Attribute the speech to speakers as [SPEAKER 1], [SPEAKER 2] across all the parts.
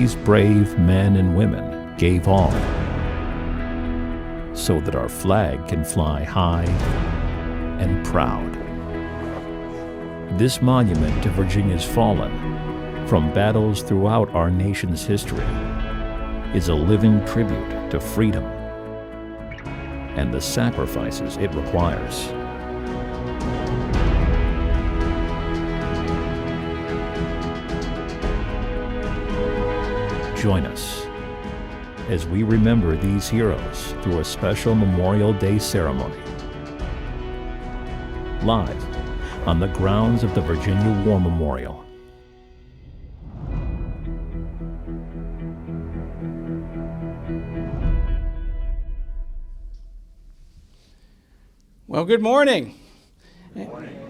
[SPEAKER 1] these brave men and women gave all so that our flag can fly high and proud. This monument to Virginia's fallen from battles throughout our nation's history is a living tribute to freedom and the sacrifices it requires. Join us as we remember these heroes through a special Memorial Day ceremony. Live on the grounds of the Virginia War Memorial.
[SPEAKER 2] Well, good morning. Good morning.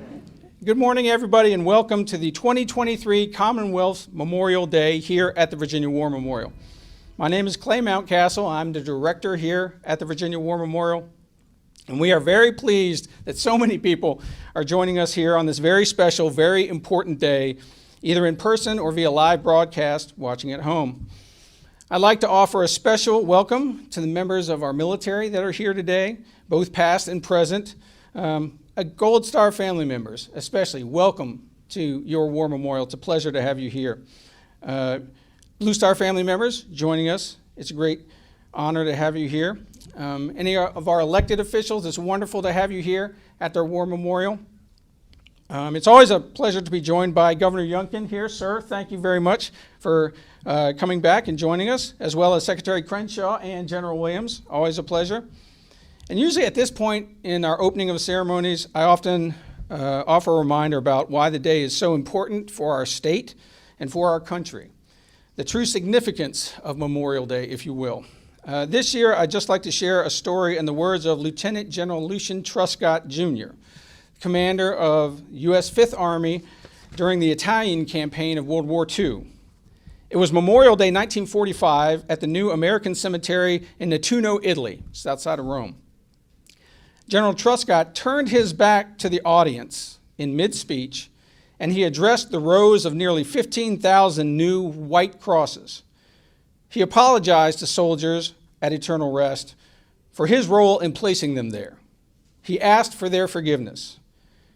[SPEAKER 2] Good morning, everybody, and welcome to the 2023 Commonwealth Memorial Day here at the Virginia War Memorial. My name is Clay Mountcastle. I'm the director here at the Virginia War Memorial, and we are very pleased that so many people are joining us here on this very special, very important day, either in person or via live broadcast watching at home. I'd like to offer a special welcome to the members of our military that are here today, both past and present. Gold Star family members, especially, welcome to your War Memorial. It's a pleasure to have you here. Blue Star family members joining us, it's a great honor to have you here. Any of our elected officials, it's wonderful to have you here at their War Memorial. It's always a pleasure to be joined by Governor Youngkin here. Sir, thank you very much for coming back and joining us, as well as Secretary Crenshaw and General Williams. Always a pleasure. And usually at this point in our opening of ceremonies, I often offer a reminder about why the day is so important for our state and for our country. The true significance of Memorial Day, if you will. This year, I'd just like to share a story in the words of Lieutenant General Lucian Truscott, Jr., commander of U.S. Fifth Army during the Italian campaign of World War II. It was Memorial Day 1945 at the new American Cemetery in Nettuno, Italy, just outside of Rome. General Truscott turned his back to the audience in mid-speech, and he addressed the rows of nearly 15,000 new white crosses. He apologized to soldiers at eternal rest for his role in placing them there. He asked for their forgiveness.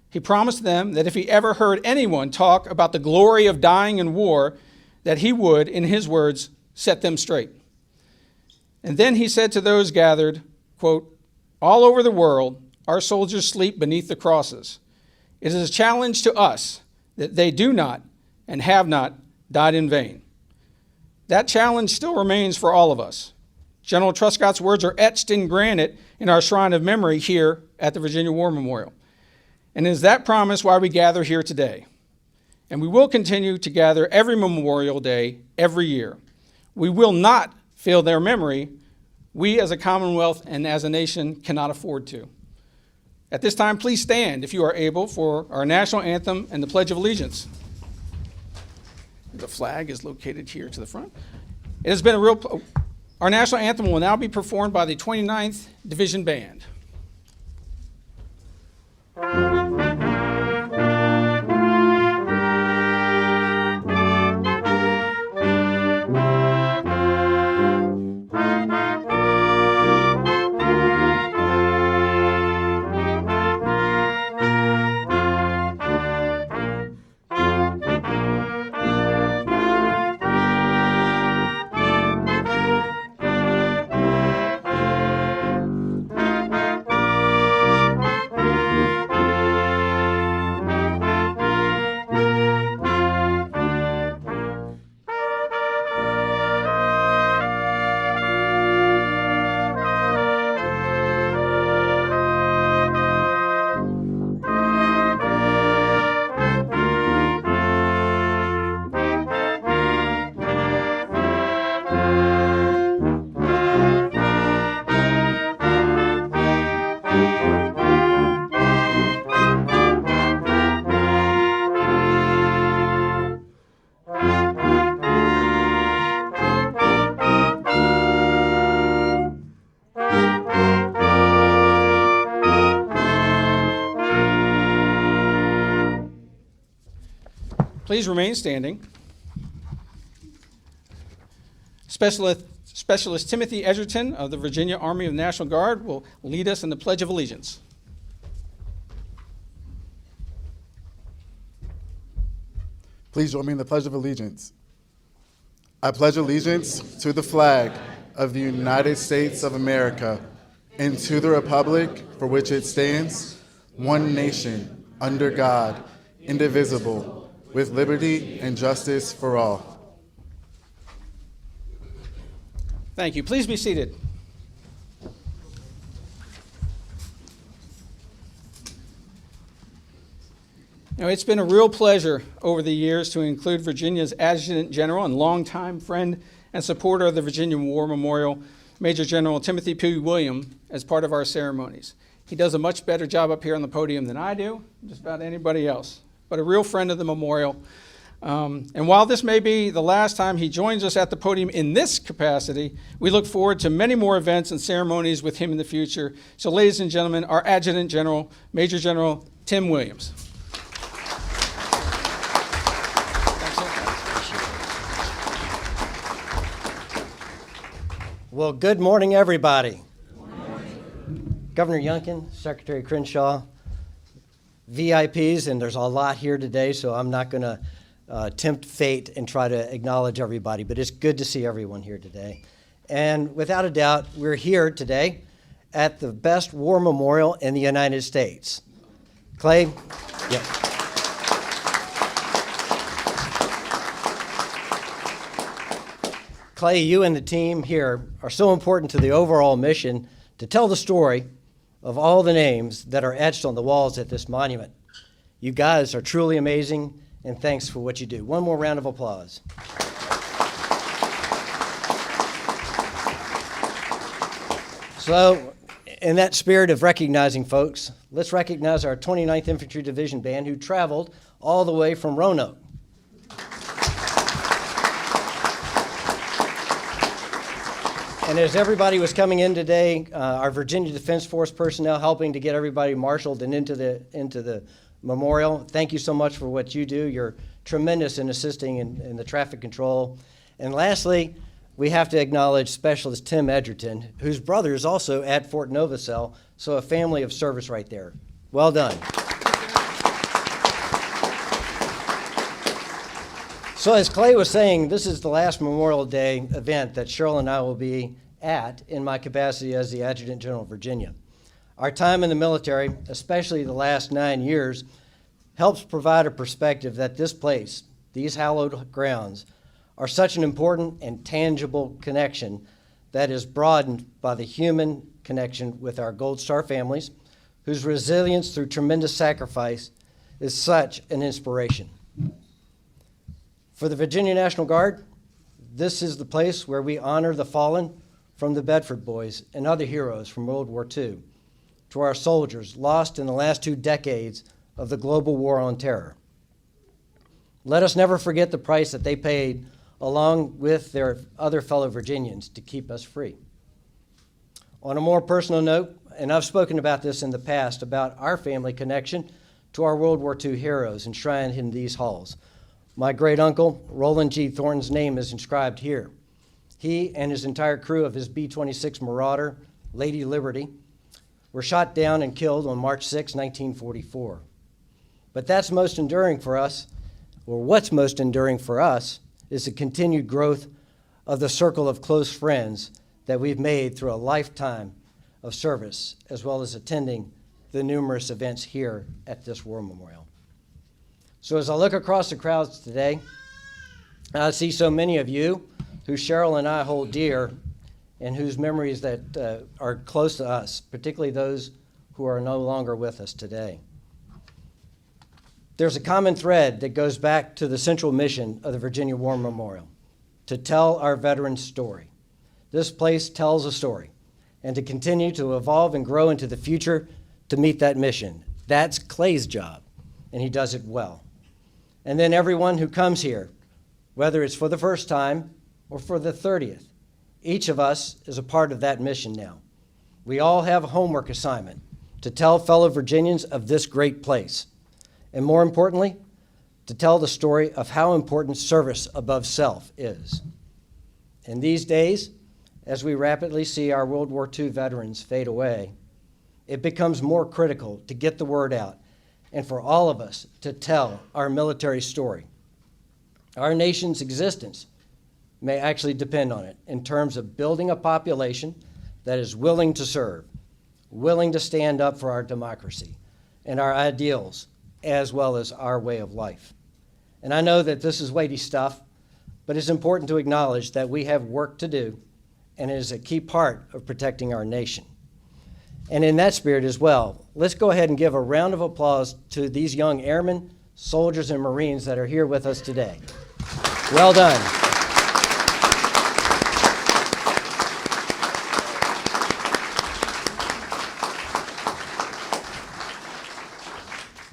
[SPEAKER 2] He promised them that if he ever heard anyone talk about the glory of dying in war, that he would, in his words, set them straight. And then he said to those gathered, quote, "All over the world, our soldiers sleep beneath the crosses. It is a challenge to us that they do not and have not died in vain." That challenge still remains for all of us. General Truscott's words are etched in granite in our shrine of memory here at the Virginia War Memorial. And it is that promise why we gather here today. And we will continue to gather every Memorial Day, every year. We will not fail their memory. We as a Commonwealth and as a nation cannot afford to. At this time, please stand, if you are able, for our national anthem and the Pledge of Allegiance. The flag is located here to the front. It has been our national anthem will now be performed by the 29th Division Band. Please remain standing. Specialist Timothy Edgerton of the Virginia Army of the National Guard will lead us in the Pledge of Allegiance.
[SPEAKER 3] Please join me in the Pledge of Allegiance. I pledge allegiance to the flag of the United States of America and to the republic for which it stands, one nation, under God, indivisible, with liberty and justice for all.
[SPEAKER 2] Thank you. Please be seated. Now, it's been a real pleasure over the years to include Virginia's Adjutant General and longtime friend and supporter of the Virginia War Memorial, Major General Timothy P. Williams, as part of our ceremonies. He does a much better job up here on the podium than I do, just about anybody else, but a real friend of the memorial. And while this may be the last time he joins us at the podium in this capacity, we look forward to many more events and ceremonies with him in the future. So, ladies and gentlemen, our Adjutant General, Major General Tim Williams.
[SPEAKER 4] Well, good morning, everybody. Good morning. Governor Youngkin, Secretary Crenshaw, VIPs, and there's a lot here today, so I'm not going to tempt fate and try to acknowledge everybody, but it's good to see everyone here today. And without a doubt, we're here today at the best war memorial in the United States. Clay? Yep. Clay, you and the team here are so important to the overall mission to tell the story of all the names that are etched on the walls at this monument. You guys are truly amazing, and thanks for what you do. One more round of applause. So, in that spirit of recognizing folks, let's recognize our 29th Infantry Division Band who traveled all the way from Roanoke. And as everybody was coming in today, our Virginia Defense Force personnel helping to get everybody marshaled and into the memorial. Thank you so much for what you do. You're tremendous in assisting in the traffic control. And lastly, we have to acknowledge Specialist Tim Edgerton, whose brother is also at Fort Novacell, so a family of service right there. Well done. So as Clay was saying, this is the last Memorial Day event that Cheryl and I will be at in my capacity as the Adjutant General of Virginia. Our time in the military, especially the last 9 years, helps provide a perspective that this place, these hallowed grounds, are such an important and tangible connection that is broadened by the human connection with our Gold Star families, whose resilience through tremendous sacrifice is such an inspiration. For the Virginia National Guard, this is the place where we honor the fallen from the Bedford Boys and other heroes from World War II, to our soldiers lost in the last 2 decades of the global war on terror. Let us never forget the price that they paid along with their other fellow Virginians to keep us free. On a more personal note, and I've spoken about this in the past, about our family connection to our World War II heroes enshrined in these halls. My great uncle, Roland G. Thornton's name is inscribed here. He and his entire crew of his B-26 Marauder, Lady Liberty, were shot down and killed on March 6, 1944. But that's most enduring for us, or what's most enduring for us, is the continued growth of the circle of close friends that we've made through a lifetime of service, as well as attending the numerous events here at this War Memorial. So as I look across the crowds today, I see so many of you who Cheryl and I hold dear and whose memories that are close to us, particularly those who are no longer with us today. There's a common thread that goes back to the central mission of the Virginia War Memorial, to tell our veterans' story. This place tells a story, and to continue to evolve and grow into the future to meet that mission. That's Clay's job, and he does it well. And then everyone who comes here, whether it's for the first time or for the 30th, each of us is a part of that mission now. We all have a homework assignment to tell fellow Virginians of this great place, and more importantly, to tell the story of how important service above self is. In these days, as we rapidly see our World War II veterans fade away, it becomes more critical to get the word out and for all of us to tell our military story. Our nation's existence may actually depend on it in terms of building a population that is willing to serve, willing to stand up for our democracy and our ideals, as well as our way of life. And I know that this is weighty stuff, but it's important to acknowledge that we have work to do, and it is a key part of protecting our nation. And in that spirit as well, let's go ahead and give a round of applause to these young airmen, soldiers, and Marines that are here with us today. Well done.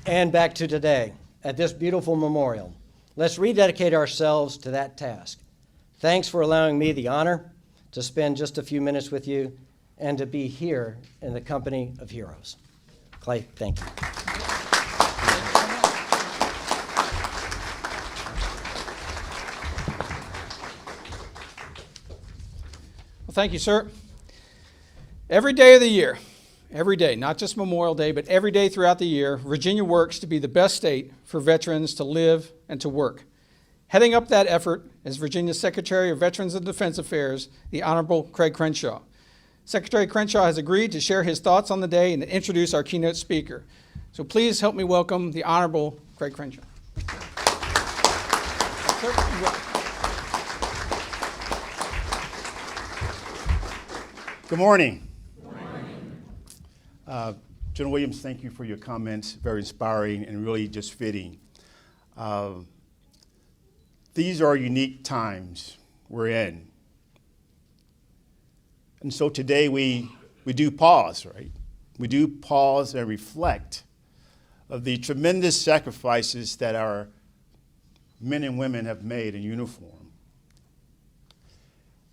[SPEAKER 4] And back to today, at this beautiful memorial. Let's rededicate ourselves to that task. Thanks for allowing me the honor to spend just a few minutes with you and to be here in the company of heroes. Clay, thank you.
[SPEAKER 2] Well, thank you, sir. Every day of the year, every day, not just Memorial Day, but every day throughout the year, Virginia works to be the best state for veterans to live and to work. Heading up that effort is Virginia's Secretary of Veterans and Defense Affairs, the Honorable Craig Crenshaw. Secretary Crenshaw has agreed to share his thoughts on the day and to introduce our keynote speaker. So please help me welcome the Honorable Craig Crenshaw.
[SPEAKER 5] Good morning. General Williams, thank you for your comments. Very inspiring and really just fitting. These are unique times we're in. And so today we do pause, right? We do pause and reflect of the tremendous sacrifices that our men and women have made in uniform.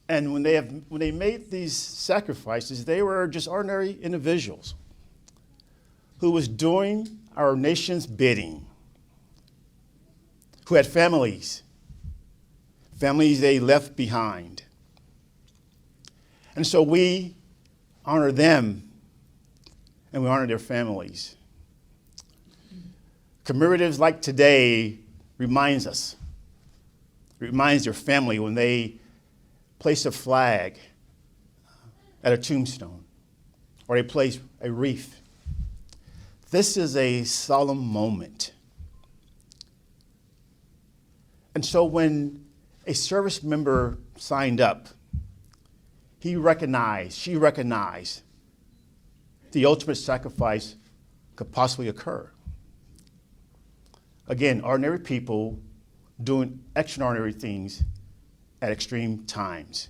[SPEAKER 5] And when they made these sacrifices, they were just ordinary individuals who was doing our nation's bidding, who had families they left behind. And so we honor them and we honor their families. Commemoratives like today reminds their family when they place a flag at a tombstone or they place a wreath. This is a solemn moment. And so when a service member signed up, she recognized the ultimate sacrifice could possibly occur. Again, ordinary people doing extraordinary things at extreme times.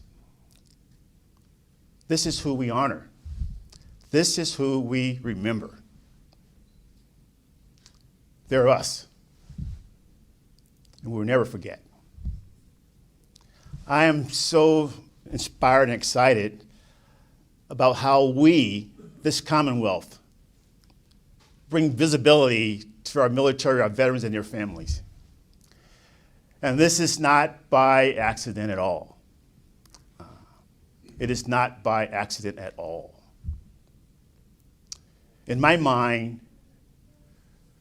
[SPEAKER 5] This is who we honor. This is who we remember. They're us, and we'll never forget. I am so inspired and excited about how we, this Commonwealth, bring visibility to our military, our veterans, and their families. And this is not by accident at all. It is not by accident at all. In my mind,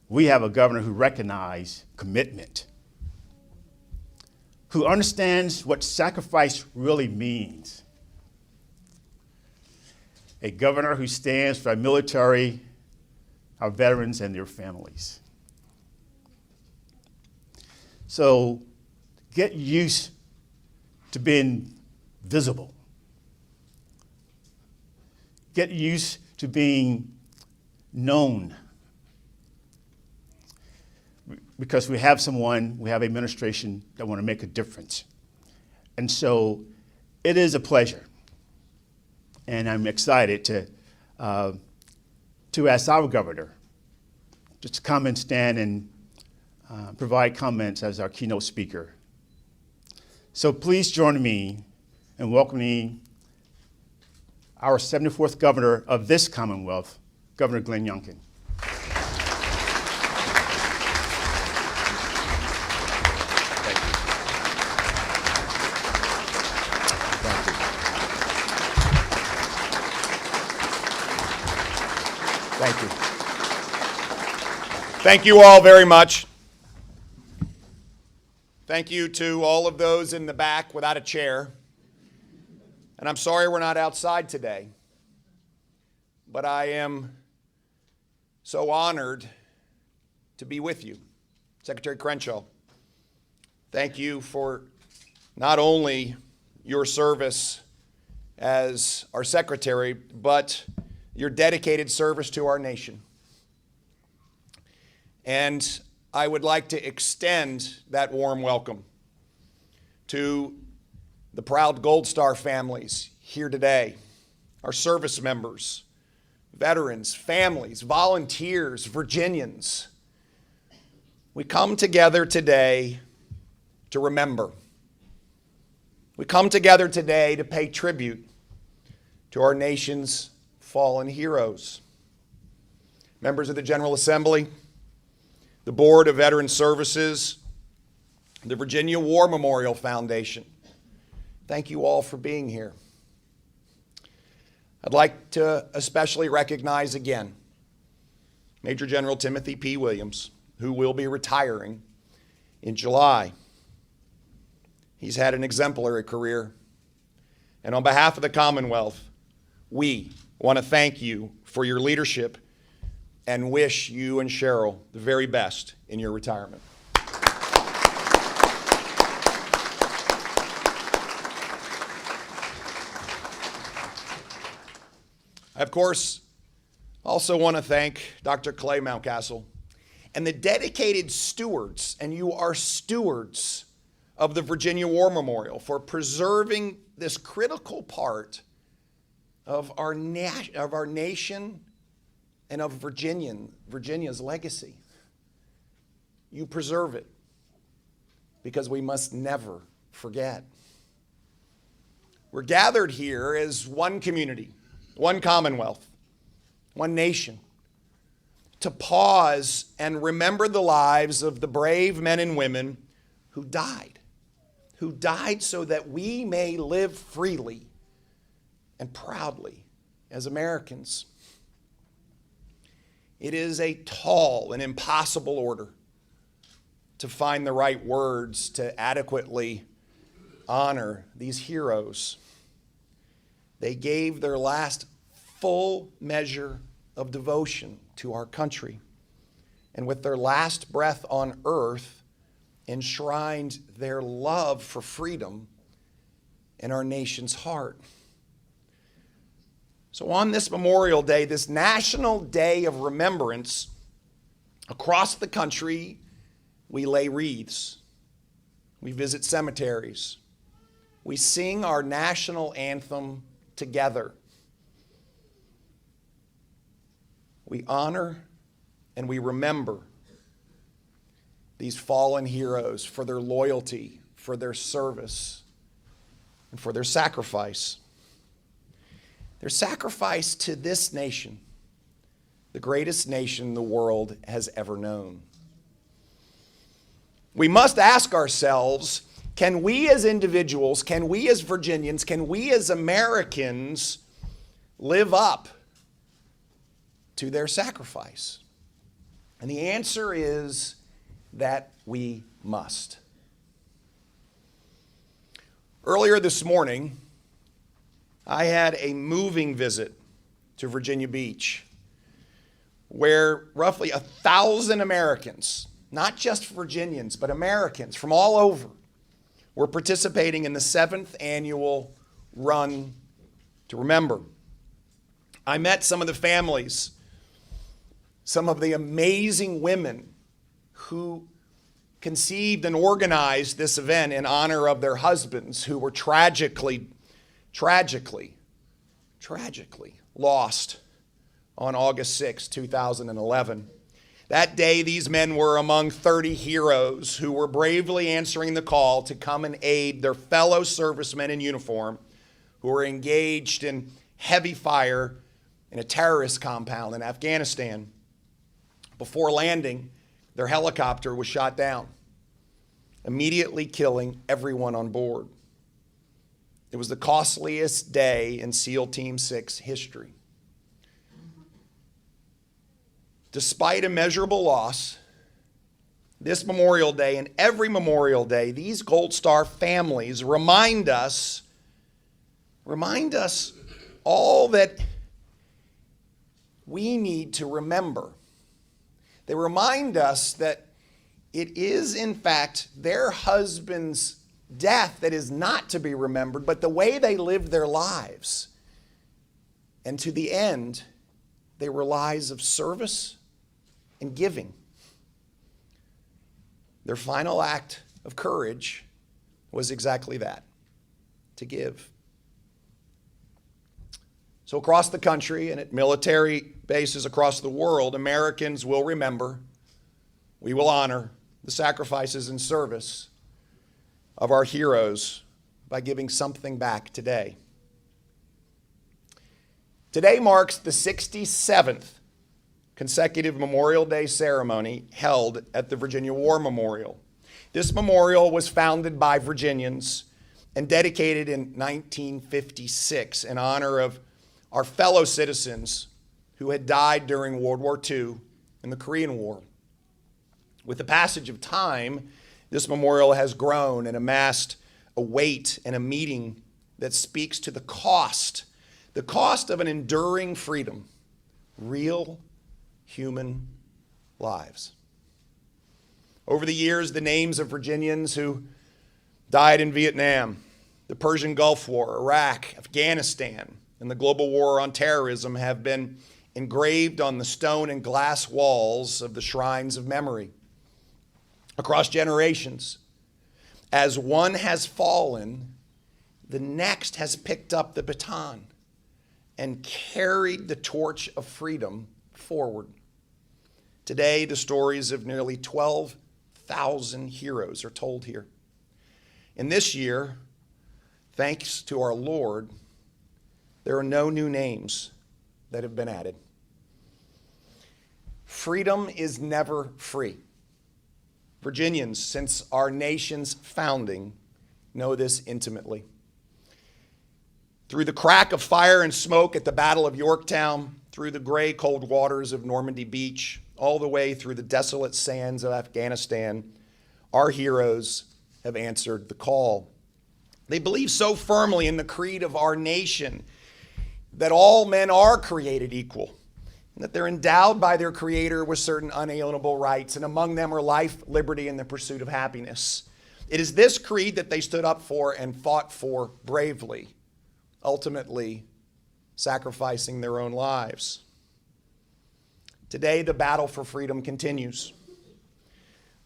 [SPEAKER 5] we have a governor who recognizes commitment, who understands what sacrifice really means. A governor who stands for our military, our veterans, and their families. So get used to being visible. Get used to being known. Because we have administration that want to make a difference. And so it is a pleasure. And I'm excited to ask our governor just to come and stand and provide comments as our keynote speaker. So please join me in welcoming our 74th governor of this Commonwealth, Governor Glenn Youngkin.
[SPEAKER 6] Thank you. Thank you all very much. Thank you to all of those in the back without a chair. And I'm sorry we're not outside today, but I am so honored to be with you. Secretary Crenshaw, thank you for not only your service as our secretary, but your dedicated service to our nation. And I would like to extend that warm welcome to the proud Gold Star families here today, our service members, veterans, families, volunteers, Virginians. We come together today to remember. We come together today to pay tribute to our nation's fallen heroes. Members of the General Assembly, the Board of Veteran Services, the Virginia War Memorial Foundation, thank you all for being here. I'd like to especially recognize again Major General Timothy P. Williams, who will be retiring in July. He's had an exemplary career. And on behalf of the Commonwealth, we want to thank you for your leadership and wish you and Cheryl the very best in your retirement. I, of course, also want to thank Dr. Clay Mountcastle and the dedicated stewards, and you are stewards of the Virginia War Memorial, for preserving this critical part of our nation and of Virginia's legacy. You preserve it because we must never forget. We're gathered here as one community, one Commonwealth, one nation, to pause and remember the lives of the brave men and women who died so that we may live freely and proudly as Americans. It is a tall and impossible order to find the right words to adequately honor these heroes. They gave their last full measure of devotion to our country, and with their last breath on earth, enshrined their love for freedom in our nation's heart. So on this Memorial Day, this National Day of Remembrance, across the country, we lay wreaths, we visit cemeteries, we sing our national anthem together. We honor and we remember these fallen heroes for their loyalty, for their service, and for their sacrifice. Their sacrifice to this nation, the greatest nation the world has ever known. We must ask ourselves, can we as individuals, can we as Virginians, can we as Americans live up to their sacrifice? And the answer is that we must. Earlier this morning, I had a moving visit to Virginia Beach, where roughly 1,000 Americans, not just Virginians, but Americans from all over, were participating in the 7th annual Run to Remember. I met some of the families, some of the amazing women who conceived and organized this event in honor of their husbands who were tragically lost on August 6, 2011. That day, these men were among 30 heroes who were bravely answering the call to come and aid their fellow servicemen in uniform who were engaged in heavy fire in a terrorist compound in Afghanistan. Before landing, their helicopter was shot down, immediately killing everyone on board. It was the costliest day in SEAL Team 6 history. Despite immeasurable loss, this Memorial Day and every Memorial Day, these Gold Star families remind us all that we need to remember. They remind us that it is, in fact, their husband's death that is not to be remembered, but the way they lived their lives. And to the end, they were lives of service and giving. Their final act of courage was exactly that, to give. So across the country and at military bases across the world, Americans will remember, we will honor the sacrifices and service of our heroes by giving something back today. Today marks the 67th consecutive Memorial Day ceremony held at the Virginia War Memorial. This memorial was founded by Virginians and dedicated in 1956 in honor of our fellow citizens who had died during World War II and the Korean War. With the passage of time, this memorial has grown and amassed a weight and a meaning that speaks to the cost of an enduring freedom, real human lives. Over the years, the names of Virginians who died in Vietnam, the Persian Gulf War, Iraq, Afghanistan, and the global war on terrorism have been engraved on the stone and glass walls of the shrines of memory. Across generations, as one has fallen, the next has picked up the baton and carried the torch of freedom forward. Today, the stories of nearly 12,000 heroes are told here. And this year, thanks to our Lord, there are no new names that have been added. Freedom is never free. Virginians, since our nation's founding, know this intimately. Through the crack of fire and smoke at the Battle of Yorktown, through the gray, cold waters of Normandy Beach, all the way through the desolate sands of Afghanistan, our heroes have answered the call. They believe so firmly in the creed of our nation that all men are created equal, and that they're endowed by their Creator with certain unalienable rights, and among them are life, liberty, and the pursuit of happiness. It is this creed that they stood up for and fought for bravely, ultimately sacrificing their own lives. Today, the battle for freedom continues.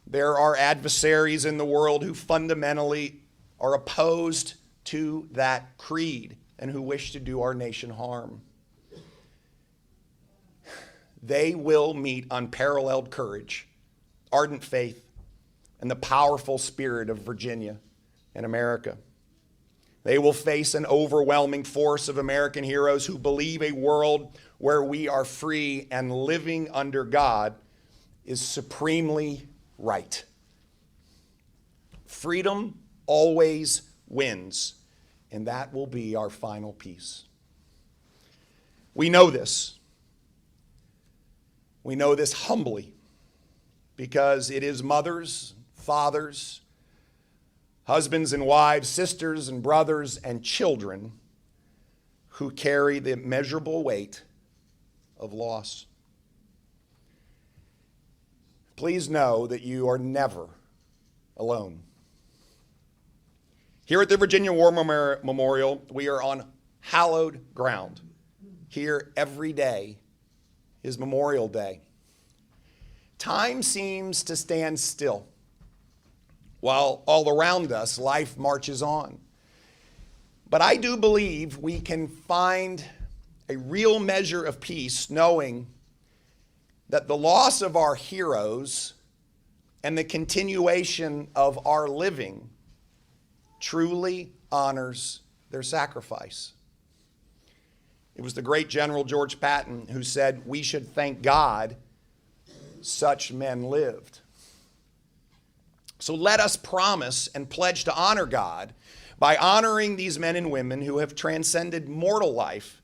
[SPEAKER 6] There are adversaries in the world who fundamentally are opposed to that creed and who wish to do our nation harm. They will meet unparalleled courage, ardent faith, and the powerful spirit of Virginia and America. They will face an overwhelming force of American heroes who believe a world where we are free and living under God is supremely right. Freedom always wins, and that will be our final peace. We know this. We know this humbly because it is mothers, fathers, husbands and wives, sisters and brothers and children who carry the immeasurable weight of loss. Please know that you are never alone. Here at the Virginia War Memorial, we are on hallowed ground. Here every day is Memorial Day. Time seems to stand still, while all around us life marches on. But I do believe we can find a real measure of peace knowing that the loss of our heroes and the continuation of our living truly honors their sacrifice. It was the great General George Patton who said, "We should thank God such men lived." So let us promise and pledge to honor God by honoring these men and women who have transcended mortal life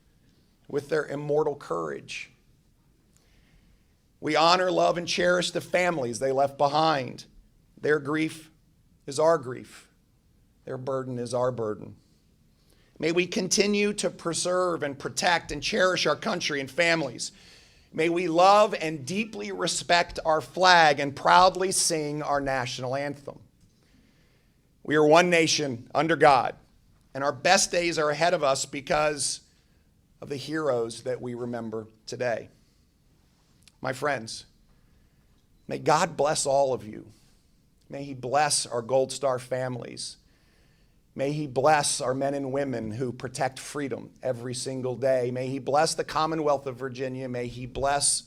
[SPEAKER 6] with their immortal courage. We honor, love, and cherish the families they left behind. Their grief is our grief. Their burden is our burden. May we continue to preserve and protect and cherish our country and families. May we love and deeply respect our flag and proudly sing our national anthem. We are one nation under God, and our best days are ahead of us because of the heroes that we remember today. My friends, may God bless all of you. May He bless our Gold Star families. May He bless our men and women who protect freedom every single day. May He bless the Commonwealth of Virginia. May He bless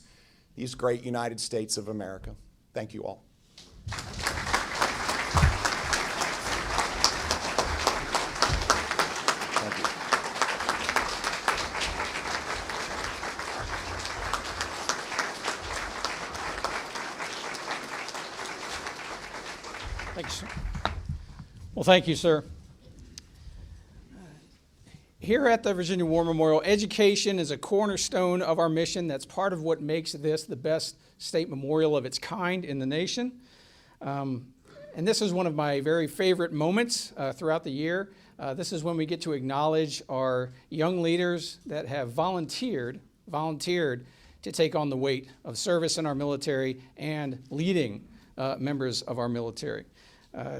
[SPEAKER 6] these great United States of America. Thank you all. Thank you.
[SPEAKER 2] Thank you, sir. Well, thank you, sir. Here at the Virginia War Memorial, education is a cornerstone of our mission. That's part of what makes this the best state memorial of its kind in the nation. And this is one of my very favorite moments throughout the year. This is when we get to acknowledge our young leaders that have volunteered to take on the weight of service in our military and leading members of our military.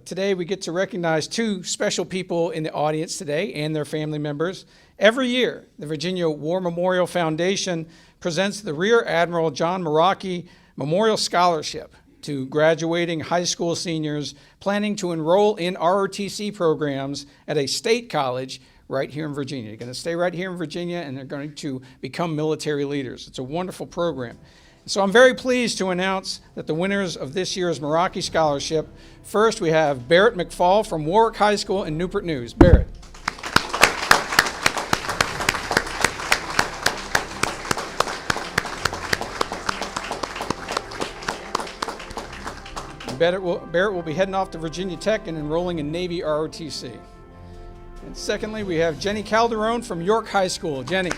[SPEAKER 2] Today we get to recognize two special people in the audience today and their family members. Every year, the Virginia War Memorial Foundation presents the Rear Admiral John Meraki Memorial Scholarship to graduating high school seniors planning to enroll in ROTC programs at a state college right here in Virginia. They're going to stay right here in Virginia, and they're going to become military leaders. It's a wonderful program. So I'm very pleased to announce that the winners of this year's Meraki Scholarship, first we have Barrett McFall from Warwick High School in Newport News. Barrett. Barrett will be heading off to Virginia Tech and enrolling in Navy ROTC. And secondly, we have Jenny Calderon from York High School. Jenny.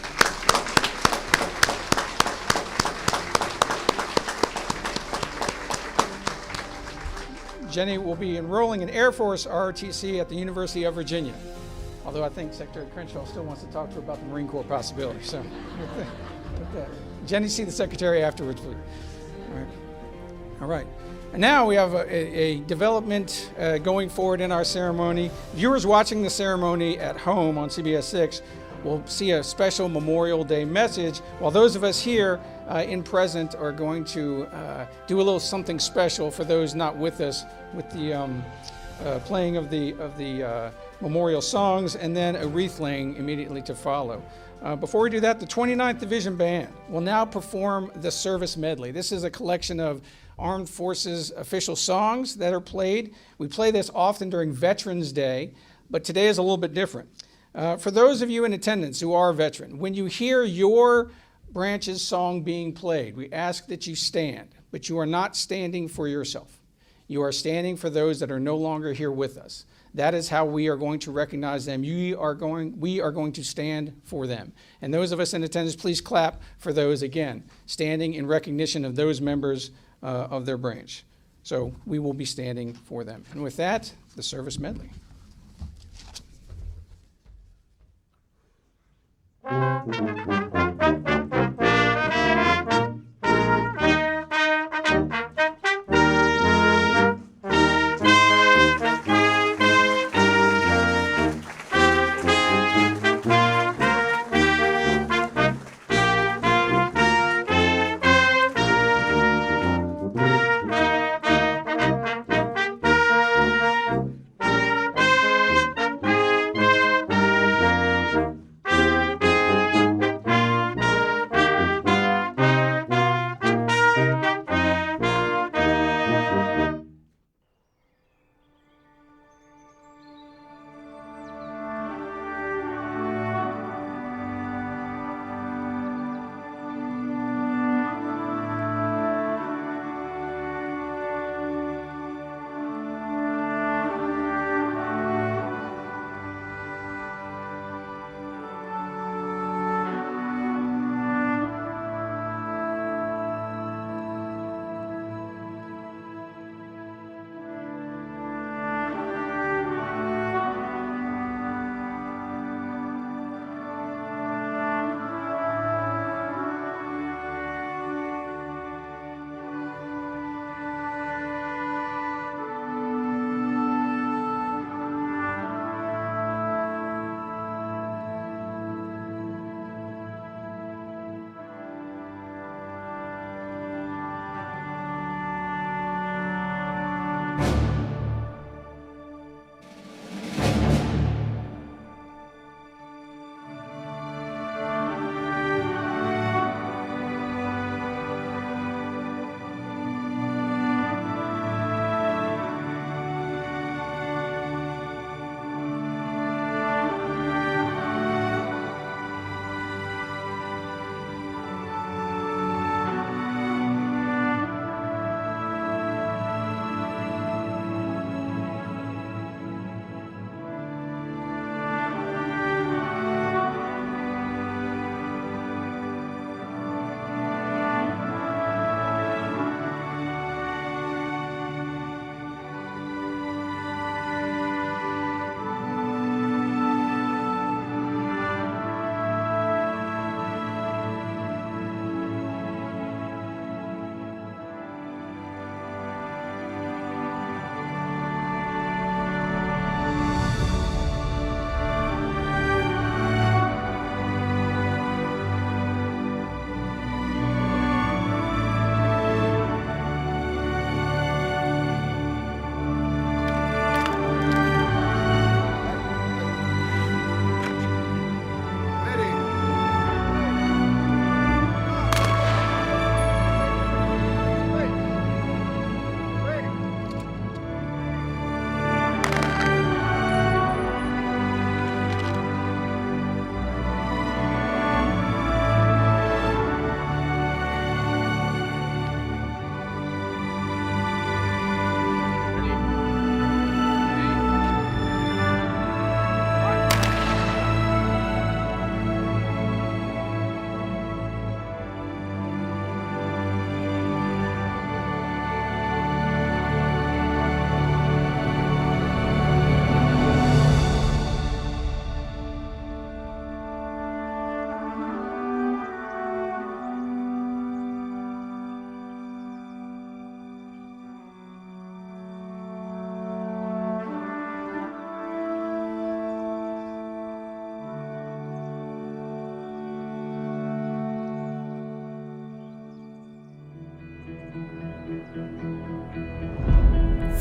[SPEAKER 2] Jenny will be enrolling in Air Force ROTC at the University of Virginia. Although I think Secretary Crenshaw still wants to talk to her about the Marine Corps possibility. So, Jenny, see the Secretary afterwards, please. All right. And now we have a development going forward in our ceremony. Viewers watching the ceremony at home on CBS 6 will see a special Memorial Day message, while those of us here in present are going to do a little something special for those not with us, with the playing of the memorial songs and then a wreath laying immediately to follow. Before we do that, the 29th Division Band will now perform the service medley. This is a collection of Armed Forces official songs that are played. We play this often during Veterans Day, but today is a little bit different. For those of you in attendance who are a veteran, when you hear your branch's song being played, we ask that you stand, but you are not standing for yourself. You are standing for those that are no longer here with us. That is how we are going to recognize them. We are going to stand for them. And those of us in attendance, please clap for those, again, standing in recognition of those members of their branch. So we will be standing for them. And with that, the service medley.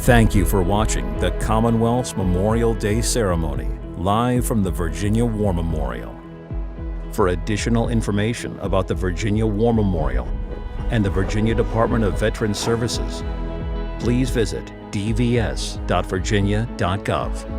[SPEAKER 1] Thank you for watching the Commonwealth's Memorial Day ceremony, live from the Virginia War Memorial. For additional information about the Virginia War Memorial and the Virginia Department of Veterans Services, please visit dvs.virginia.gov.